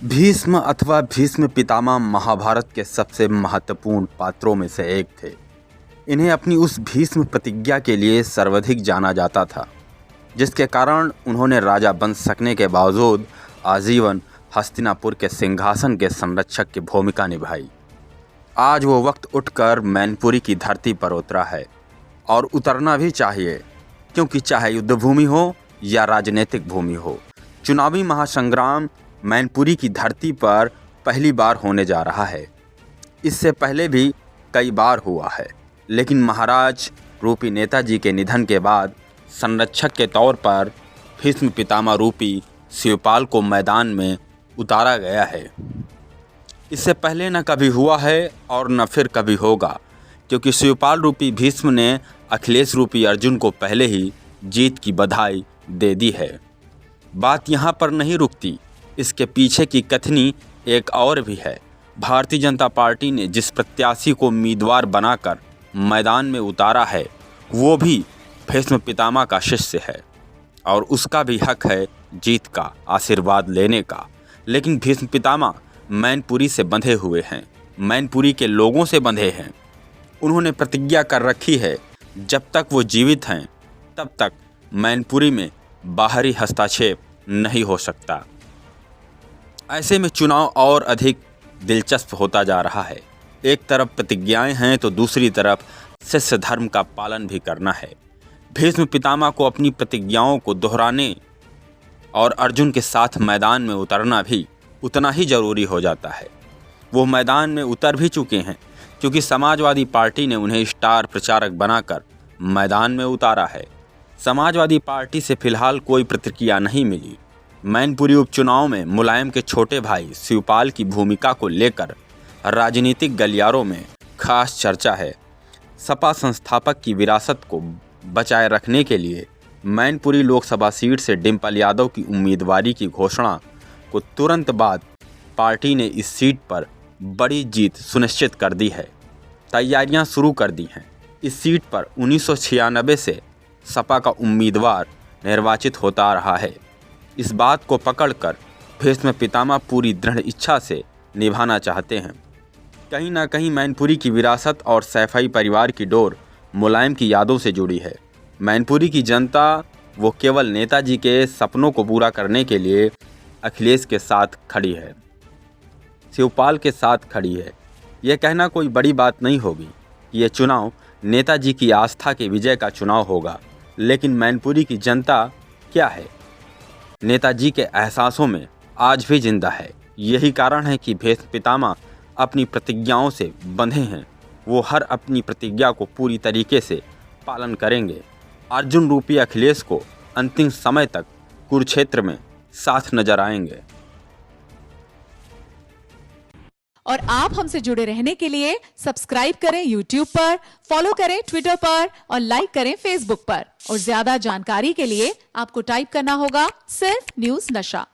भीष्म अथवा भीष्म पितामह महाभारत के सबसे महत्वपूर्ण पात्रों में से एक थे। इन्हें अपनी उस भीष्म प्रतिज्ञा के लिए सर्वाधिक जाना जाता था, जिसके कारण उन्होंने राजा बन सकने के बावजूद आजीवन हस्तिनापुर के सिंहासन के संरक्षक की भूमिका निभाई। आज वो वक्त उठकर मैनपुरी की धरती पर उतरा है और उतरना भी चाहिए, क्योंकि चाहे युद्धभूमि हो या राजनीतिक भूमि हो, चुनावी महासंग्राम मैनपुरी की धरती पर पहली बार होने जा रहा है। इससे पहले भी कई बार हुआ है, लेकिन महाराज रूपी नेताजी के निधन के बाद संरक्षक के तौर पर भीष्म पितामह रूपी शिवपाल को मैदान में उतारा गया है। इससे पहले न कभी हुआ है और न फिर कभी होगा, क्योंकि शिवपाल रूपी भीष्म ने अखिलेश रूपी अर्जुन को पहले ही जीत की बधाई दे दी है। बात यहाँ पर नहीं रुकती, इसके पीछे की कथनी एक और भी है। भारतीय जनता पार्टी ने जिस प्रत्याशी को उम्मीदवार बनाकर मैदान में उतारा है, वो भी भीष्म पितामह का शिष्य है और उसका भी हक है जीत का, आशीर्वाद लेने का। लेकिन भीष्म पितामह मैनपुरी से बंधे हुए हैं, मैनपुरी के लोगों से बंधे हैं। उन्होंने प्रतिज्ञा कर रखी है, जब तक वो जीवित हैं तब तक मैनपुरी में बाहरी हस्तक्षेप नहीं हो सकता। ऐसे में चुनाव और अधिक दिलचस्प होता जा रहा है। एक तरफ प्रतिज्ञाएं हैं तो दूसरी तरफ शिष्य धर्म का पालन भी करना है। भीष्म पितामह को अपनी प्रतिज्ञाओं को दोहराने और अर्जुन के साथ मैदान में उतरना भी उतना ही जरूरी हो जाता है। वो मैदान में उतर भी चुके हैं, क्योंकि समाजवादी पार्टी ने उन्हें स्टार प्रचारक बनाकर मैदान में उतारा है। समाजवादी पार्टी से फिलहाल कोई प्रतिक्रिया नहीं मिली। मैनपुरी उपचुनाव में मुलायम के छोटे भाई शिवपाल की भूमिका को लेकर राजनीतिक गलियारों में खास चर्चा है। सपा संस्थापक की विरासत को बचाए रखने के लिए मैनपुरी लोकसभा सीट से डिम्पल यादव की उम्मीदवारी की घोषणा को तुरंत बाद पार्टी ने इस सीट पर बड़ी जीत सुनिश्चित कर दी है। तैयारियां शुरू कर दी हैं। इस सीट पर 1996 से सपा का उम्मीदवार निर्वाचित होता रहा है। इस बात को पकड़कर भीष्म पितामह पूरी दृढ़ इच्छा से निभाना चाहते हैं। कहीं ना कहीं मैनपुरी की विरासत और सैफई परिवार की डोर मुलायम की यादों से जुड़ी है। मैनपुरी की जनता वो केवल नेताजी के सपनों को पूरा करने के लिए अखिलेश के साथ खड़ी है, शिवपाल के साथ खड़ी है। यह कहना कोई बड़ी बात नहीं होगी कि यह चुनाव नेताजी की आस्था के विजय का चुनाव होगा, लेकिन मैनपुरी की जनता क्या है, नेताजी के एहसासों में आज भी जिंदा है। यही कारण है कि भीष्म पितामह अपनी प्रतिज्ञाओं से बंधे हैं। वो हर अपनी प्रतिज्ञा को पूरी तरीके से पालन करेंगे। अर्जुन रूपी अखिलेश को अंतिम समय तक कुरुक्षेत्र में साथ नजर आएंगे। और आप हमसे जुड़े रहने के लिए सब्सक्राइब करें YouTube पर, फॉलो करें Twitter पर और लाइक करें Facebook पर। और ज्यादा जानकारी के लिए आपको टाइप करना होगा सिर्फ न्यूज़ नशा।